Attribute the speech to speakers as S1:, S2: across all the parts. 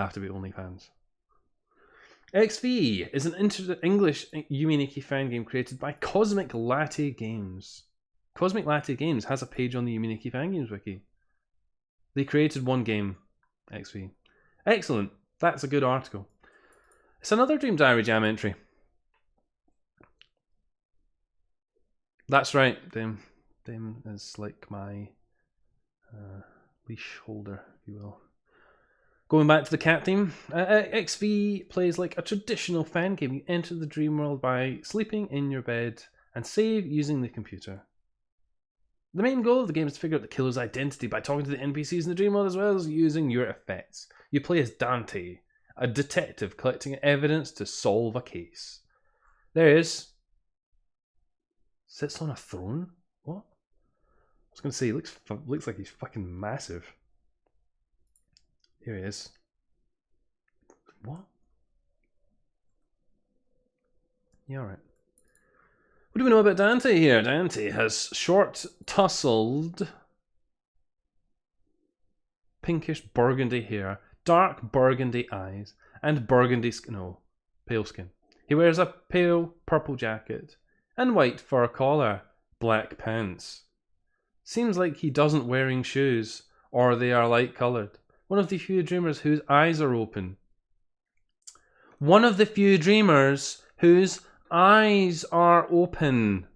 S1: have to be OnlyFans. XV is an English Yume Nikki fan game created by Cosmic Latte Games. Cosmic Latte Games has a page on the Yume Nikki fan games wiki. They created one game, XV. Excellent. That's a good article. It's another Dream Diary Jam entry. That's right, Dame. Dame is like my leash holder, if you will. Going back to the cat theme, XV plays like a traditional fan game. You enter the dream world by sleeping in your bed and save using the computer. The main goal of the game is to figure out the killer's identity by talking to the NPCs in the dream world as well as using your effects. You play as Dante, a detective collecting evidence to solve a case. There he is. Sits on a throne? What? I was going to say, he looks like he's fucking massive. Here he is. What? Yeah, alright. What do we know about Dante here? Dante has short, tousled, pinkish burgundy hair, dark burgundy eyes, and burgundy skin. No, pale skin. He wears a pale purple jacket and white fur collar, black pants. Seems like he doesn't wearing shoes, or they are light coloured. One of the few dreamers whose eyes are open. One of the few dreamers whose eyes are open.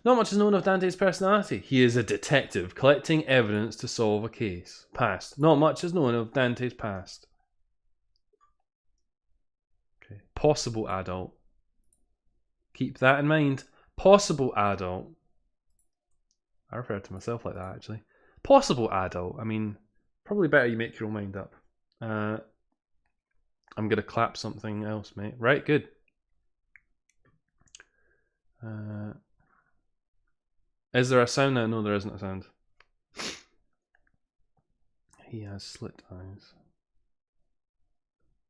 S1: Not much is known of Dante's personality. He is a detective collecting evidence to solve a case. Past. Not much is known of Dante's past. Okay. Possible adult. Keep that in mind. Possible adult. I refer to myself like that, actually. Possible adult. I mean, probably better you make your own mind up. I'm going to clap something else, mate. Right, good. Is there a sound now? No, there isn't a sound. He has slit eyes.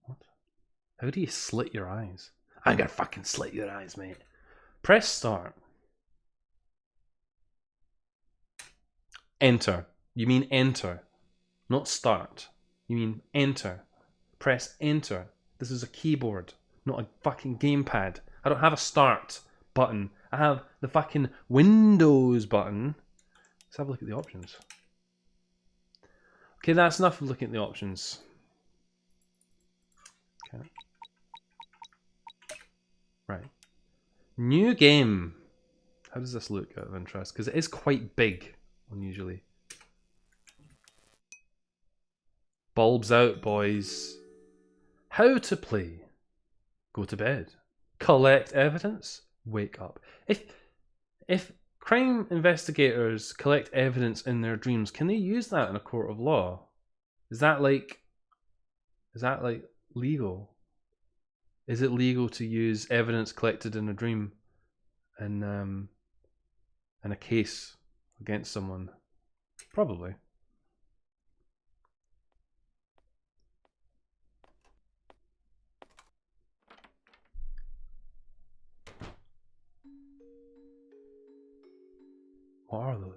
S1: What? How do you slit your eyes? I'm going to fucking slit your eyes, mate. Press start. Enter. You mean enter, not start. You mean enter. Press enter. This is a keyboard, not a fucking gamepad. I don't have a start button. I have the fucking Windows button. Let's have a look at the options. Okay, that's enough of looking at the options. Okay. Right. New game. How does this look out of interest? Because it is quite big. Unusually. Bulbs out, boys. How to play. Go to bed. Collect evidence. Wake up. If crime investigators collect evidence in their dreams, can they use that in a court of law? Is that like legal? Is it legal to use evidence collected in a dream in a case against someone? Probably. What are those?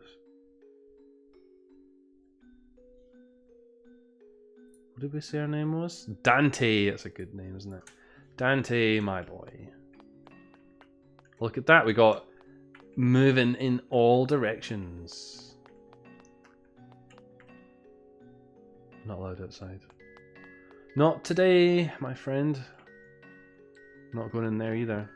S1: What did we say her name was? Dante. That's a good name, isn't it? Dante, my boy. Look at that. We got moving in all directions. Not allowed outside. Not today, my friend. Not going in there either.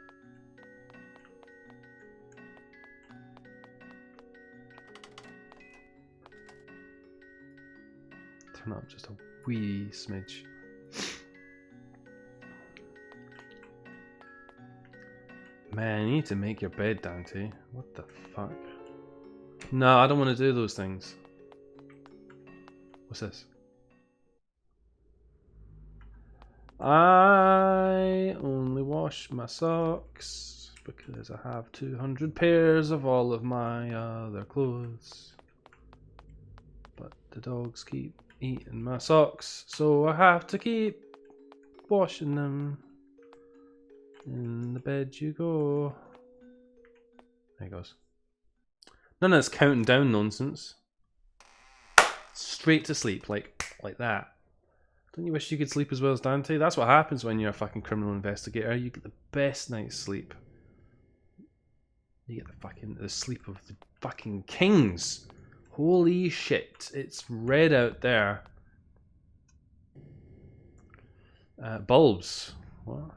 S1: Turn up just a wee smidge. Man, you need to make your bed, Dante. What the fuck? No, I don't want to do those things. What's this? I only wash my socks because I have 200 pairs of all of my other clothes. But the dogs keep eating my socks, so I have to keep washing them. In the bed you go. There he goes. None of this counting down nonsense. Straight to sleep, like that. Don't you wish you could sleep as well as Dante? That's what happens when you're a fucking criminal investigator. You get the best night's sleep. You get the sleep of the fucking kings. Holy shit! It's red out there. Bulbs. What?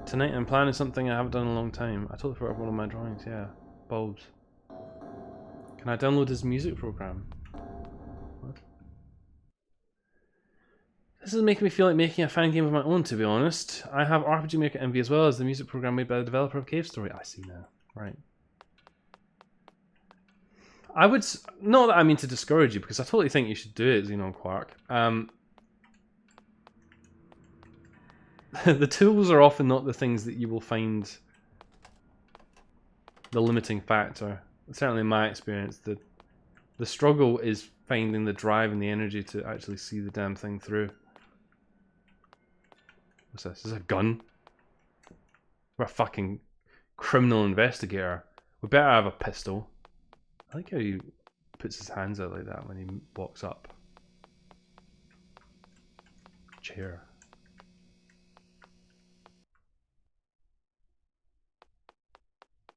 S1: Tonight I'm planning something I haven't done in a long time. I totally forgot one of my drawings, yeah. Bulbs. Can I download his music program? What? This is making me feel like making a fan game of my own, to be honest. I have RPG Maker Envy as well as the music program made by the developer of Cave Story. I see now. Right. I would... Not that I mean to discourage you, because I totally think you should do it, Xenon Quark. The tools are often not the things that you will find the limiting factor. Certainly in my experience, the struggle is finding the drive and the energy to actually see the damn thing through. What's this? Is this a gun? We're a fucking criminal investigator. We better have a pistol. I like how he puts his hands out like that when he walks up. Chair.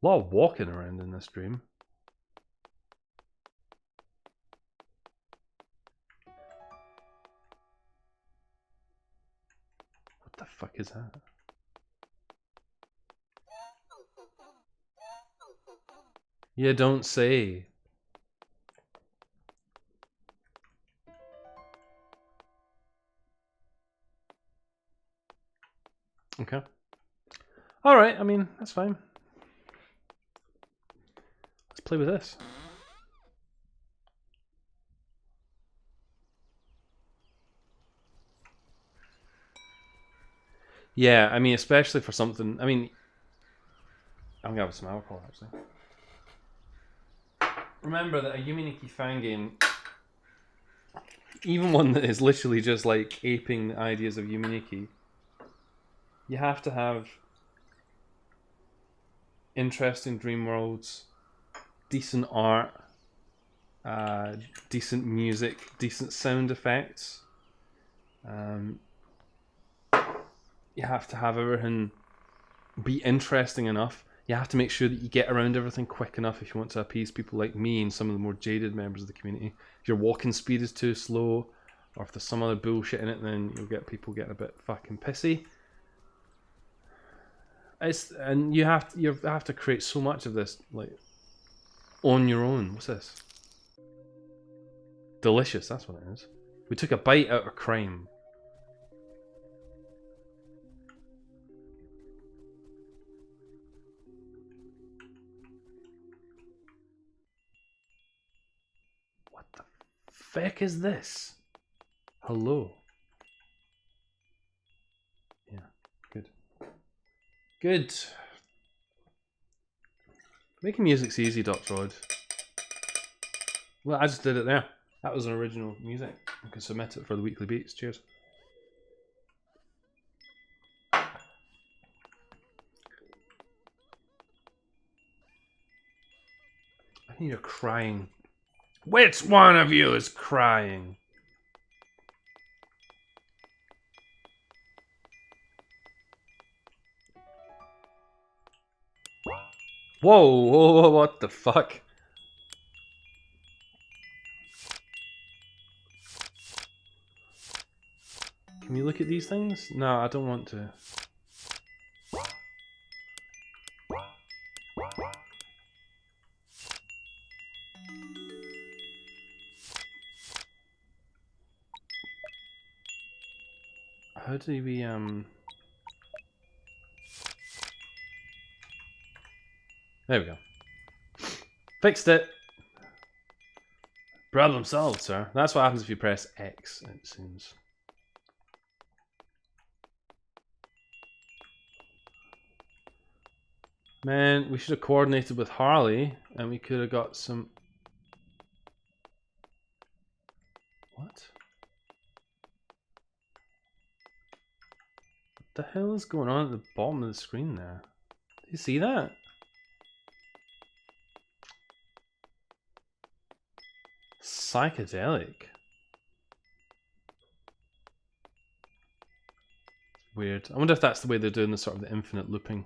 S1: A lot of walking around in this dream. What the fuck is that? You don't say. Okay. Alright, I mean, that's fine. Let's play with this. Yeah, I mean, especially for something... I mean... I'm gonna have some alcohol, actually. Remember that a Yume Nikki Fangame, even one that is literally just like aping the ideas of Yume Nikki, you have to have interesting dream worlds, decent art, decent music, decent sound effects. You have to have everything be interesting enough. You have to make sure that you get around everything quick enough if you want to appease people like me and some of the more jaded members of the community. If your walking speed is too slow, or if there's some other bullshit in it, then you'll get people getting a bit fucking pissy. And you have to create so much of this like on your own. What's this? Delicious, that's what it is. We took a bite out of crime. What the feck is this? Hello. Yeah, good. Good. Making music's easy, Dr. Rod. Well, I just did it there. That was an original music. I can submit it for the weekly beats. Cheers. I think you're crying. Which one of you is crying? Whoa, what the fuck? Can you look at these things? No, I don't want to. How do we, There we go. Fixed it! Problem solved, sir. That's what happens if you press X, it seems. Man, we should have coordinated with Harley, and we could have got some... hell is going on at the bottom of the screen there? Do you see that? Psychedelic. Weird. I wonder if that's the way they're doing the sort of the infinite looping.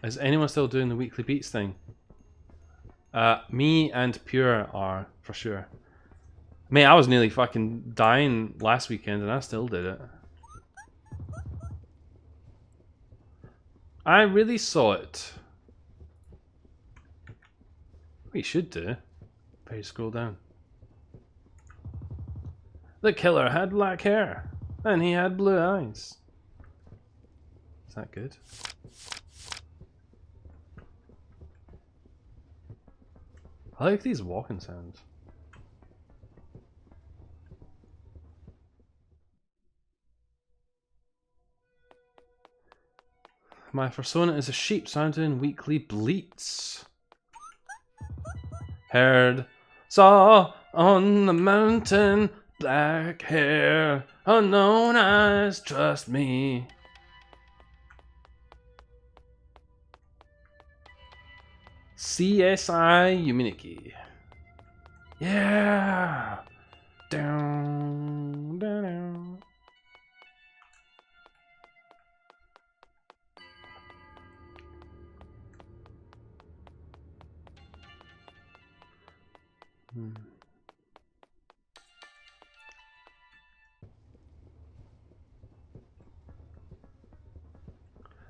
S1: Is anyone still doing the weekly beats thing? Me and Pure are, for sure. Mate, I was nearly fucking dying last weekend and I still did it. I really saw it. What you should do, if you scroll down. The killer had black hair, and he had blue eyes. Is that good? I like these walking sounds. My persona is a sheep, so I'm doing weekly bleats. Heard, saw on the mountain, black hair, unknown eyes, trust me. CSI Yume Nikki. Yeah! Down, down, down.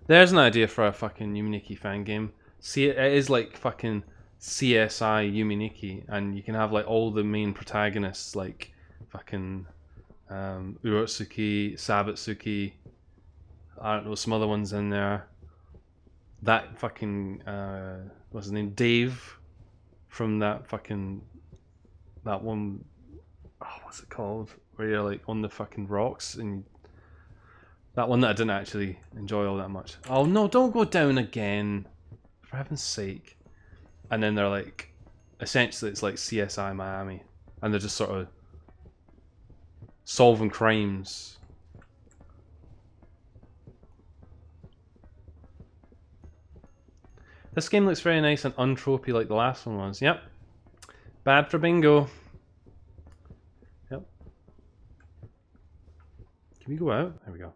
S1: There's an idea for a fucking Yume Nikki fan game. See, it is like fucking CSI Yume Nikki, and you can have like all the main protagonists, like fucking Urotsuki, Sabatsuki. I don't know, some other ones in there. That fucking what's his name, Dave, from that fucking that one. Oh, what's it called? Where you're like on the fucking rocks and. That one that I didn't actually enjoy all that much. Oh no, don't go down again. For heaven's sake. And then they're like, essentially it's like CSI Miami. And they're just sort of solving crimes. This game looks very nice and untropey like the last one was. Yep. Bad for bingo. Yep. Can we go out? There we go.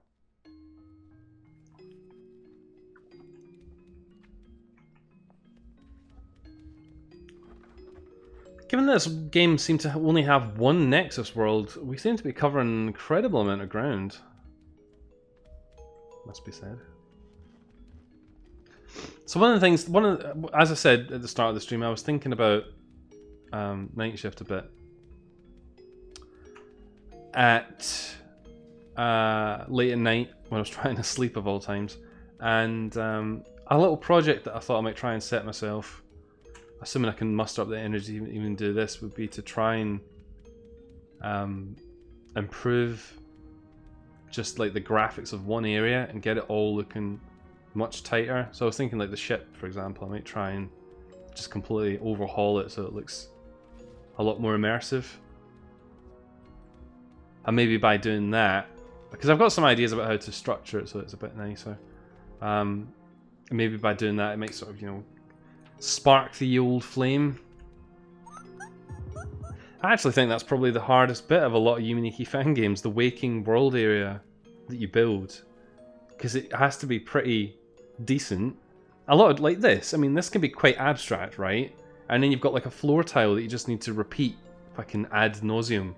S1: Given that this game seemed to only have one Nexus world, we seem to be covering an incredible amount of ground. Must be said. So one of the things, as I said at the start of the stream, I was thinking about Night Shift a bit. At late at night, when I was trying to sleep of all times. And a little project that I thought I might try and set myself, assuming I can muster up the energy to even do this, would be to try and improve just like the graphics of one area and get it all looking much tighter. So I was thinking like the ship, for example, I might try and just completely overhaul it so it looks a lot more immersive. And maybe by doing that, because I've got some ideas about how to structure it so it's a bit nicer. Maybe by doing that it might sort of, you know, spark the old flame. I actually think that's probably the hardest bit of a lot of Yume Nikki fan games, the waking world area that you build. Because it has to be pretty decent. A lot of, like this, I mean, this can be quite abstract, right? And then you've got like a floor tile that you just need to repeat fucking ad nauseum.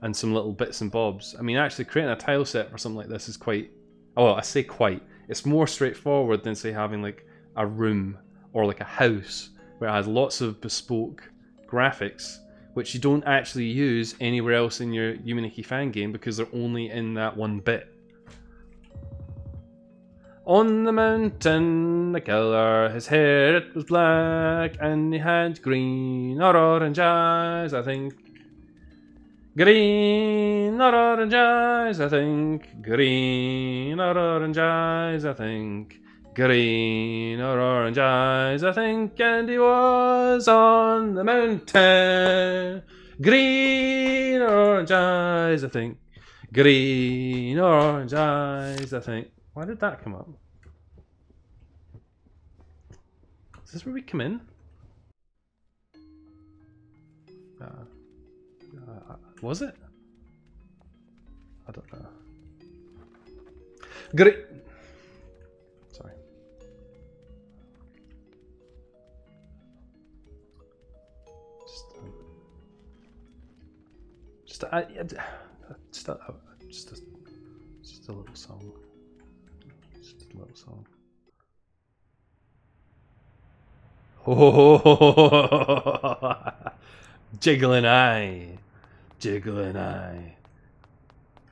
S1: And some little bits and bobs. I mean, actually creating a tile set for something like this is quite... Oh, well, I say quite. It's more straightforward than, say, having like a room or like a house where it has lots of bespoke graphics which you don't actually use anywhere else in your Yume Nikki fan game because they're only in that one bit. On the mountain, the killer, his hair it was black and he had green or orange eyes, I think. Green or orange eyes, I think. Green or orange eyes, I think. Green or orange eyes, I think, and he was on the mountain. Green or orange eyes, I think. Green or orange eyes, I think. Why did that come up? Is this where we come in? Was it? I don't know. Great. Sorry. Just a little song. Just a little song. Oh, jiggling eye, jiggling eye,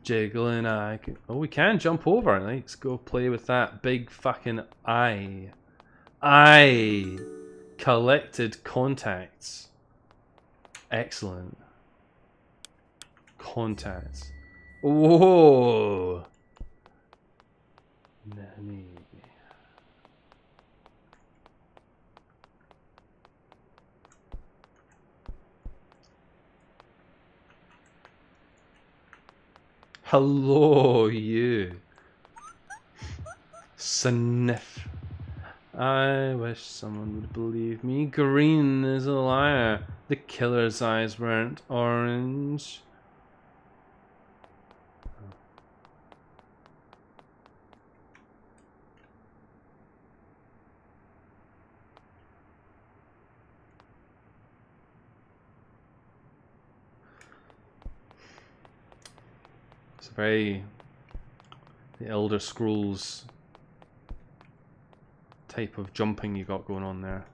S1: jiggling eye. Oh, we can jump over. Let's go play with that big fucking eye. Eye. Collected contacts. Excellent. Contacts. Oh. Nanny. Hello, you. Sniff. I wish someone would believe me. Green is a liar. The killer's eyes weren't orange. It's a very the Elder Scrolls type of jumping you got going on there.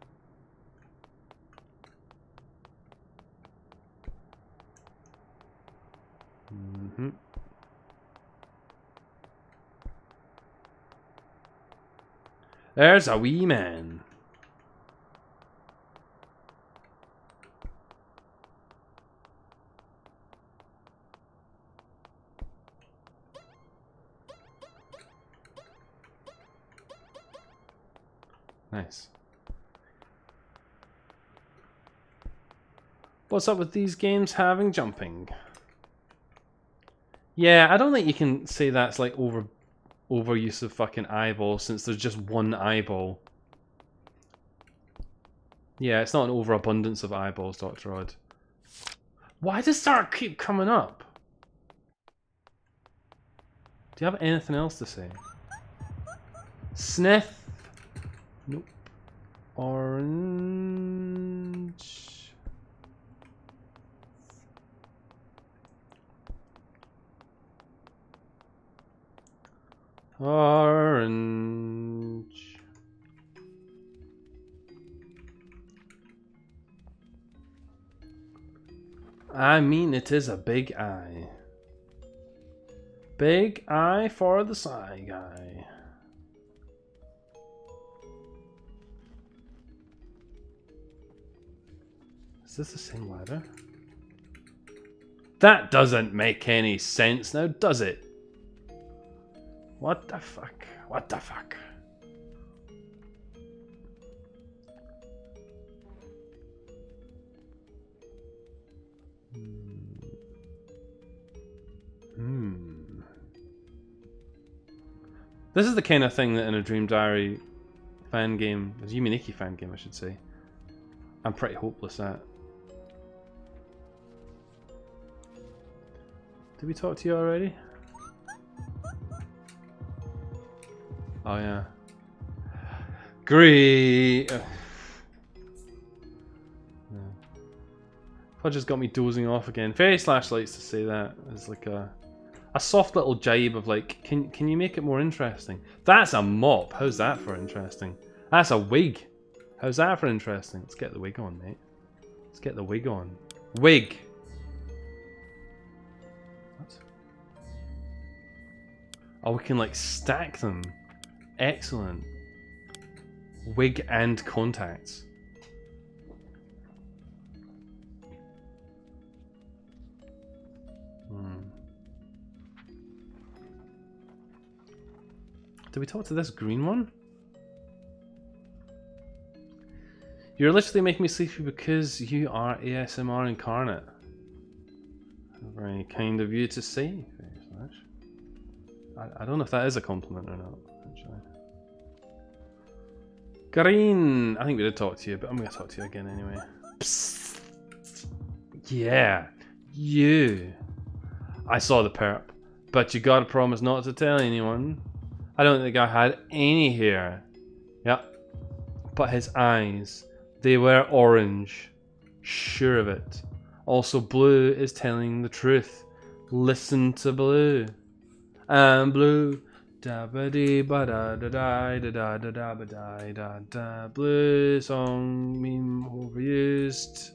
S1: There's a wee man. Nice. What's up with these games having jumping? Yeah, I don't think you can say that's like overuse of fucking eyeballs since there's just one eyeball. Yeah, it's not an overabundance of eyeballs, Dr. Odd. Why does that keep coming up? Do you have anything else to say? Sniff. Nope. Orange. Orange. I mean, it is a big eye. Big eye for the side guy. Is this the same ladder? That doesn't make any sense now, does it? What the fuck? What the fuck? This is the kind of thing that in a Dream Diary fan game, a Yume Nikki fan game I should say, I'm pretty hopeless at. Did we talk to you already? Oh yeah. Great. Fudge has got me dozing off again. Fairy Slash likes to say that as like a soft little jibe of like, can you make it more interesting? That's a mop. How's that for interesting? That's a wig. How's that for interesting? Let's get the wig on, mate. Let's get the wig on. Wig. What? Oh, we can like stack them. Excellent. Wig and contacts. Did we talk to this green one? You're literally making me sleepy because you are ASMR incarnate. Very kind of you to say. I don't know if that is a compliment or not, actually. Green! I think we did talk to you, but I'm going to talk to you again anyway. Psst. Yeah, you. I saw the perp, but you gotta promise not to tell anyone. I don't think the guy had any hair. Yep. But his eyes, they were orange. Sure of it. Also, Blue is telling the truth. Listen to Blue. I'm Blue. Da ba dee ba da da da da da da ba da da da. Blue song meme overused.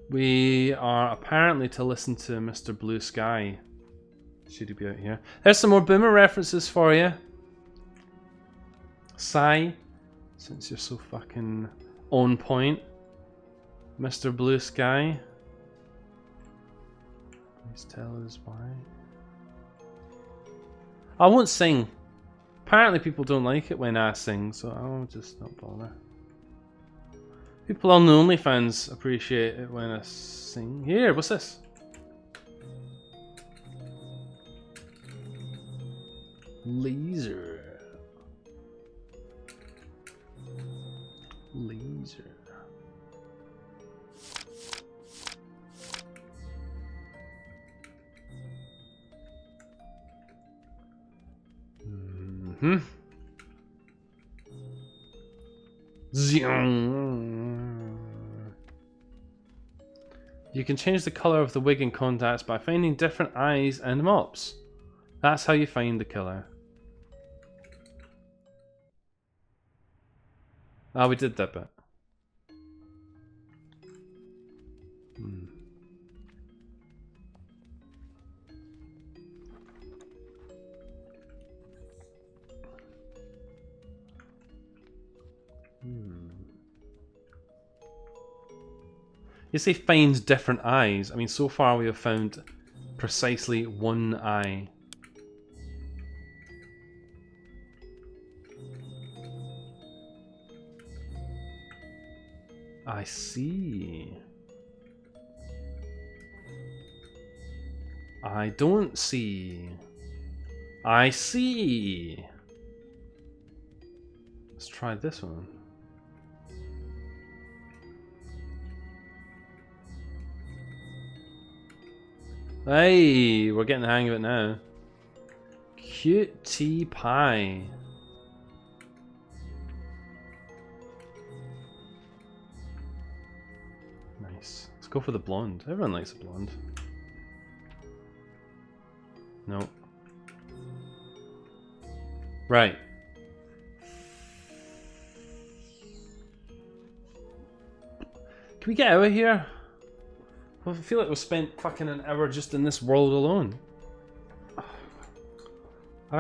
S1: We are apparently to listen to Mr. Blue Sky. Should he be out here? There's some more Boomer references for you. Sigh, since you're so fucking on point. Mr. Blue Sky. Please tell us why. I won't sing. Apparently people don't like it when I sing, so I'll just not bother. People on the OnlyFans appreciate it when I sing. Here, what's this? Laser. Laser. Mm-hmm. You can change the color of the wig and contacts by finding different eyes and mops. That's how you find the killer. Ah, we did that bit. You say finds different eyes. I mean, so far we have found precisely one eye. I see. I don't see. I see. Let's try this one. Hey, we're getting the hang of it now. Cutie pie. Nice. Let's go for the blonde. Everyone likes a blonde. No. Right. Can we get out of here? I feel like we've spent fucking an hour just in this world alone. I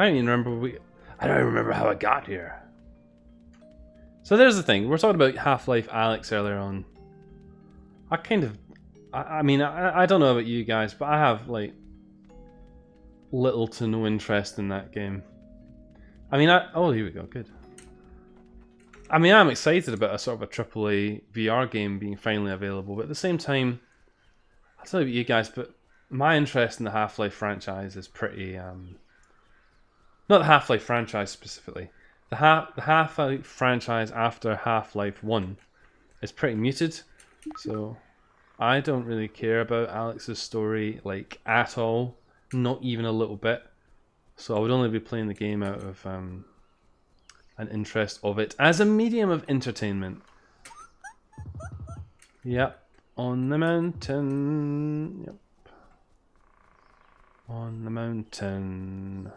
S1: don't even remember I don't even remember how I got here. So there's the thing. We're talking about Half-Life Alyx earlier on. I mean, I don't know about you guys, but I have like little to no interest in that game. I mean, oh, here we go. Good. I mean, I'm excited about a sort of a AAA VR game being finally available, but at the same time, I don't know about you guys, but my interest in the Half-Life franchise is pretty, not the Half-Life franchise specifically. The Half-Life franchise after Half-Life 1 is pretty muted, so I don't really care about Alyx's story, like, at all. Not even a little bit. So I would only be playing the game out of an interest of it as a medium of entertainment. Yep. On the mountain. Yep. On the mountain.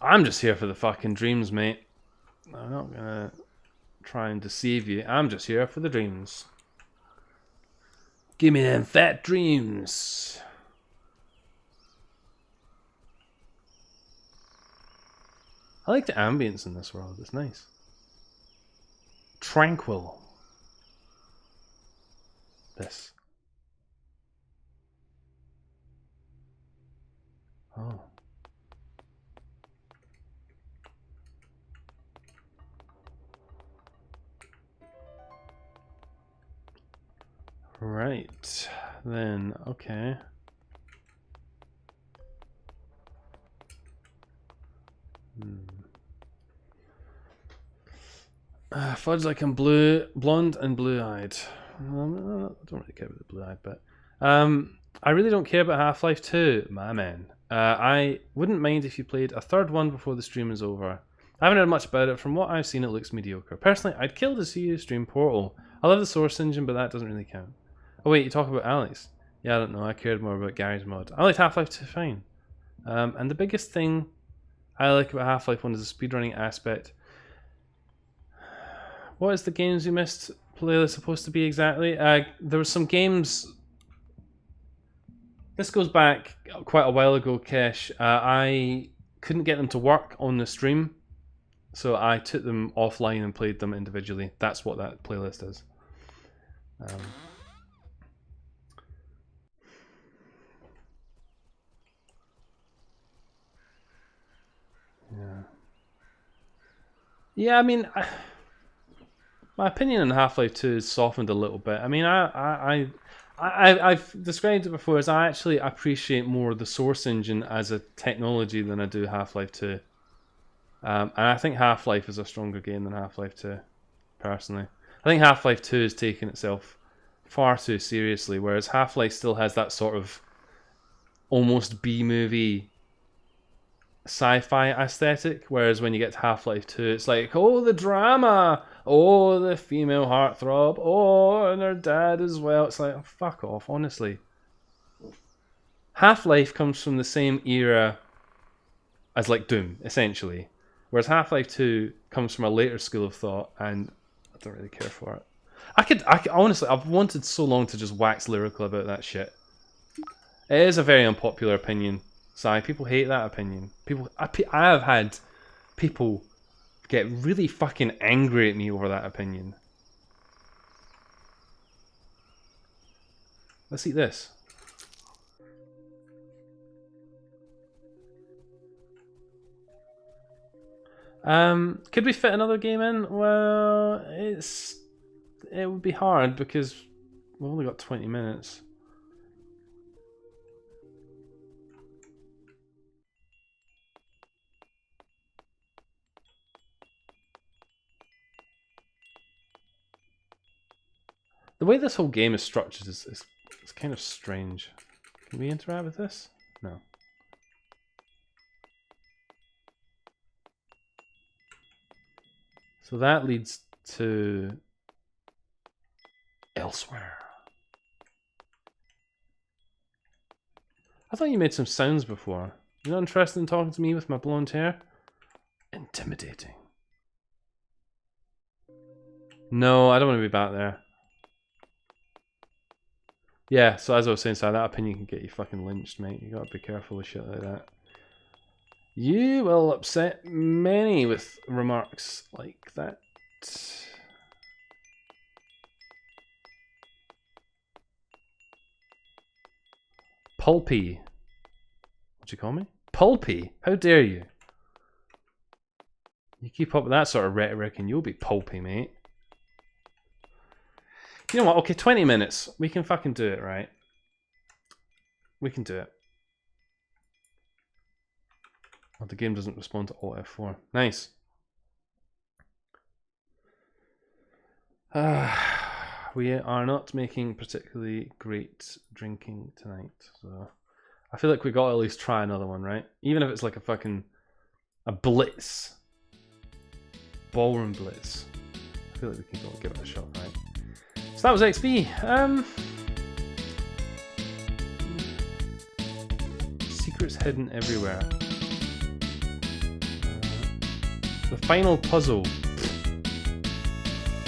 S1: I'm just here for the fucking dreams, mate. I'm not gonna try and deceive you. I'm just here for the dreams. Give me them fat dreams. I like the ambience in this world. It's nice. Tranquil. This. Right, then, okay. Fudge like I'm blonde and blue-eyed. I don't really care about the blue-eyed bit. I really don't care about Half-Life 2, my man. I wouldn't mind if you played a third one before the stream is over. I haven't heard much about it. From what I've seen, it looks mediocre. Personally, I'd kill to see you stream Portal. I love the Source engine, but that doesn't really count. Oh wait, you talk about Alex. Yeah, I don't know. I cared more about Gary's mod. I liked Half-Life 2 fine. And the biggest thing I like about Half-Life 1 is the speedrunning aspect. What is the games you missed playlist supposed to be exactly? There were some games. This goes back quite a while ago, Kesh. I couldn't get them to work on the stream, so I took them offline and played them individually. That's what that playlist is. Yeah. Yeah, I mean, my opinion on Half-Life 2 is softened a little bit. I mean, I've described it before as I actually appreciate more the Source engine as a technology than I do Half-Life 2. And I think Half-Life is a stronger game than Half-Life 2, personally. I think Half-Life 2 is taking itself far too seriously, whereas Half-Life still has that sort of almost B-movie sci-fi aesthetic, whereas when you get to Half-Life 2, it's like, oh, the drama, oh, the female heartthrob, oh, and her dad as well. It's like, oh, fuck off, honestly. Half-Life comes from the same era as like Doom, essentially, whereas Half-Life 2 comes from a later school of thought, and I don't really care for it. I could honestly, I've wanted so long to just wax lyrical about that shit. It is a very unpopular opinion. Sorry, people hate that opinion. I have had people get really fucking angry at me over that opinion. Let's eat this. Could we fit another game in? Well, it would be hard because we've only got 20 minutes. The way this whole game is structured is kind of strange. Can we interact with this? No. So that leads to elsewhere. I thought you made some sounds before. You're not interested in talking to me with my blonde hair? Intimidating. No, I don't want to be back there. Yeah, so as I was saying, that opinion can get you fucking lynched, mate. You gotta be careful with shit like that. You will upset many with remarks like that. Pulpy. What'd you call me? Pulpy? How dare you? You keep up with that sort of rhetoric and you'll be pulpy, mate. You know what? Okay, 20 minutes. We can fucking do it, right? We can do it. Oh, the game doesn't respond to Alt F4. Nice. We are not making particularly great drinking tonight, so I feel like we got to at least try another one, right? Even if it's like a blitz, ballroom blitz. I feel like we can go and give it a shot, right? So that was XP. Secrets hidden everywhere. The final puzzle.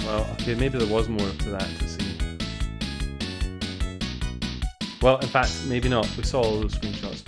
S1: Well, okay, maybe there was more to that to see. Well, in fact, maybe not. We saw all those screenshots.